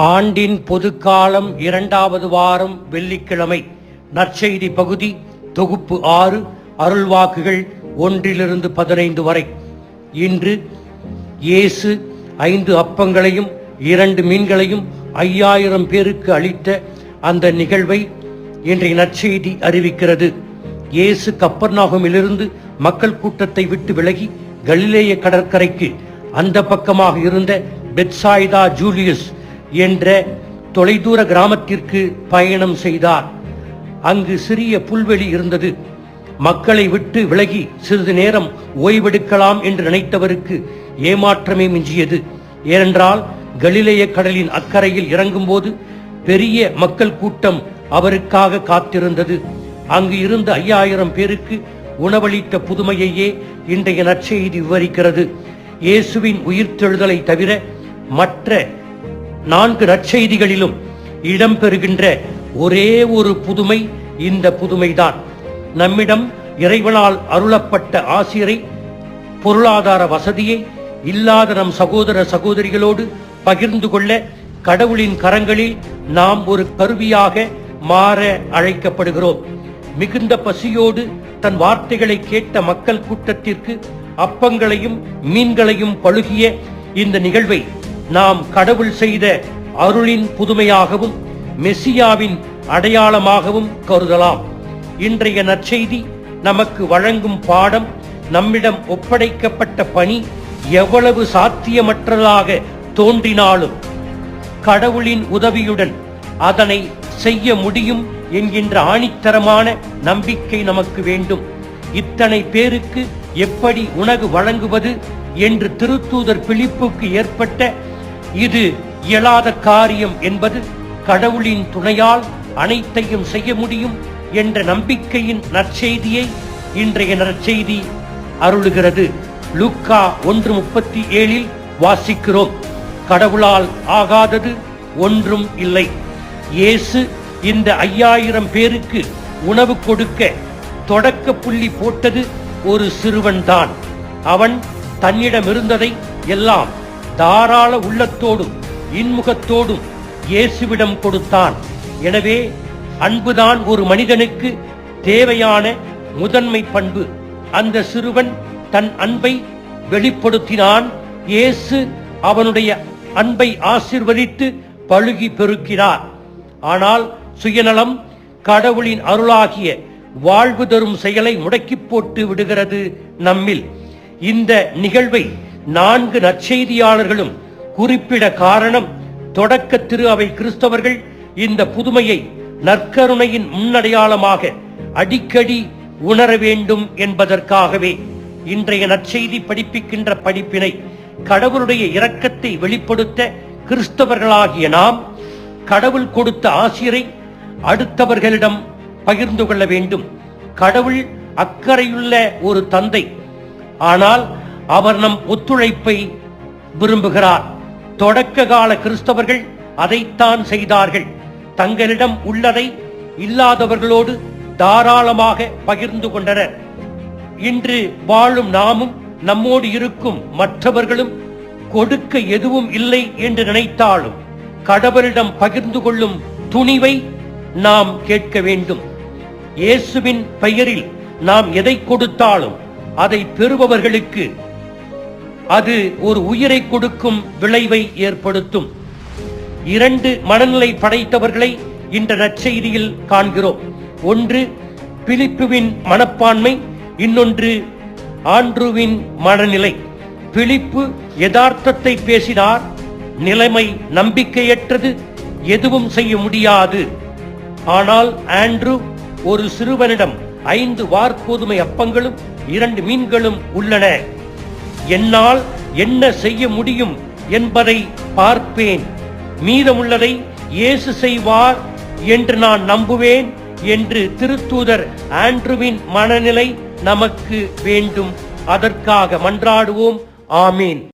ஆண்டின் பொதுக்காலம் 2வது வாரம் வெள்ளிக்கிழமை. நற்செய்தி பகுதி தொகுப்பு 6, அருள்வாக்குகள் 1-15 வரை. இன்று இயேசு 5 அப்பங்களையும் 2 மீன்களையும் 5000 பேருக்கு அளித்த அந்த நிகழ்வை இன்றைய நற்செய்தி அறிவிக்கிறது. இயேசு கப்பர்நாகுமிலிருந்து மக்கள் கூட்டத்தை விட்டு விலகி கலிலேய கடற்கரைக்கு அந்த பக்கமாக இருந்த பெத்சாய்தா ஜூலியஸ் என்ற தொலைதூர கிராமத்திற்கு பயணம் செய்தார். அங்கு சிறிய புல்வெளி இருந்தது. மக்களை விட்டு விலகி சிறிது நேரம் ஓய்வெடுக்கலாம் என்று நினைத்தவருக்கு ஏமாற்றமே மிஞ்சியது. ஏனென்றால் கலிலேய கடலின் அக்கறையில் இறங்கும்போது பெரிய மக்கள் கூட்டம் அவருக்காக காத்திருந்தது. அங்கு இருந்த 5000 பேருக்கு உணவளித்த புதுமையையே இன்றைய நற்செய்தி விவரிக்கிறது. இயேசுவின் உயிர்த்தெழுதலை தவிர மற்ற 4 நற்செய்திகளிலும் இடம்பெறுகின்ற ஒரே ஒரு புதுமை இந்த புதுமைதான். நம்மிடம் இறைவனால் அருளப்பட்ட ஆசிரை, பொருளாதார வசதியை இல்லாத நம் சகோதர சகோதரிகளோடு பகிர்ந்து கொள்ள கடவுளின் கரங்களில் நாம் ஒரு கருவியாக மாற அழைக்கப்படுகிறோம். மிகுந்த பசியோடு தன் வார்த்தைகளை கேட்ட மக்கள் கூட்டத்திற்கு அப்பங்களையும் மீன்களையும் பழுகிய இந்த நிகழ்வை நாம் கடவுள் செய்த அருளின் புதுமையாகவும் மெசியாவின் அடையாளமாகவும் கருதலாம். இன்றைய நற்செய்தி நமக்கு வழங்கும் பாடம், நம்மிடம் ஒப்படைக்கப்பட்ட பணி எவ்வளவு சாத்தியமற்றதாக தோன்றினாலும் கடவுளின் உதவியுடன் அதனை செய்ய முடியும் என்கின்ற ஆணித்தரமான நம்பிக்கை நமக்கு வேண்டும். இத்தனை பேருக்கு எப்படி உணவு வழங்குவது என்று திருத்தூதர் பிலிப்புக்கு ஏற்பட்ட இது இயலாத காரியம் என்பது கடவுளின் துணையால் அனைத்தையும் செய்ய முடியும் என்ற நம்பிக்கையின் நற்செய்தியை இன்றைய நற்செய்தி அருளுகிறது. லூக்கா 1:37 வாசிக்கிறோம், கடவுளால் ஆகாதது ஒன்றும் இல்லை. இயேசு இந்த 5000 பேருக்கு உணவு கொடுக்க தொடக்க புள்ளி போட்டது ஒரு சிறுவன்தான். அவன் தன்னிடம் இருந்ததை எல்லாம் தாராள உள்ளத்தோடும் இன்முகத்தோடும் இயேசுவிடம் கொடுத்தான். எனவே அன்புதான் ஒரு மனிதனுக்கு தேவையான முதன்மை பண்பு. அந்த சிறுவன் தன் அன்பை வெளிப்படுத்தினான். இயேசு அவனுடைய அன்பை ஆசீர்வதித்து பழுகி பெருக்கினார். ஆனால் சுயநலம் கடவுளின் அருளாகிய வாழ்வு தரும் செயலை முடக்கி போட்டு விடுகிறது நம்மில். இந்த நிகழ்வை 4 நற்செய்தியாளர்களும் குறிப்பிட காரணம், தொடக்க திரு அவை கிறிஸ்தவர்கள் இந்த புதுமையை நற்கருணையின் முன்னடையாளமாக அடிக்கடி உணர வேண்டும் என்பதற்காகவே. இன்றைய நற்செய்தி படிப்பிக்கின்ற படிப்பினை, கடவுளுடைய இரக்கத்தை வெளிப்படுத்த கிறிஸ்தவர்களாகிய நாம் கடவுள் கொடுத்த ஆசிரை அடுத்தவர்களிடம் பகிர்ந்து கொள்ள வேண்டும். கடவுள் அக்கறையுள்ள ஒரு தந்தை, ஆனால் அவர் நம் ஒத்துழைப்பை விரும்புகிறார். தொடக்க கால கிறிஸ்தவர்கள் அதைத்தான் செய்தார்கள். தங்களிடம் உள்ளதை இல்லாதவர்களோடு தாராளமாக பகிர்ந்து கொண்டனர். இன்று வாழும் நாமும் நம்மோடு இருக்கும் மற்றவர்களும் கொடுக்க எதுவும் இல்லை என்று நினைத்தாலும் கடவுளிடம் பகிர்ந்து கொள்ளும் துணிவை நாம் கேட்க வேண்டும். இயேசுவின் பெயரில் நாம் எதை கொடுத்தாலும் அதை பெறுபவர்களுக்கு அது ஒரு உயிரை கொடுக்கும் விளைவை ஏற்படுத்தும். 2 மனநிலை படைத்தவர்களை இந்த நற்செய்தியில் காண்கிறோம். ஒன்று பிலிப்புவின் மனப்பான்மை, இன்னொன்று ஆண்ட்ரூவின் மனநிலை. பிலிப்பு யதார்த்தத்தை பேசினார். நிலைமை நம்பிக்கையற்றது, எதுவும் செய்ய முடியாது. ஆனால் ஆண்ட்ரூ ஒரு சிறுவனிடம் 5 வார்கோதுமை அப்பங்களும் 2 மீன்களும் உள்ளன, என்னால் என்ன செய்ய முடியும் என்பதை பார்ப்பேன், மீதமுள்ளதை இயேசு செய்வார் என்று நான் நம்புவேன் என்று திருத்தூதர் ஆண்ட்ரூவின் மனநிலை நமக்கு வேண்டும். அதற்காக மன்றாடுவோம். ஆமீன்.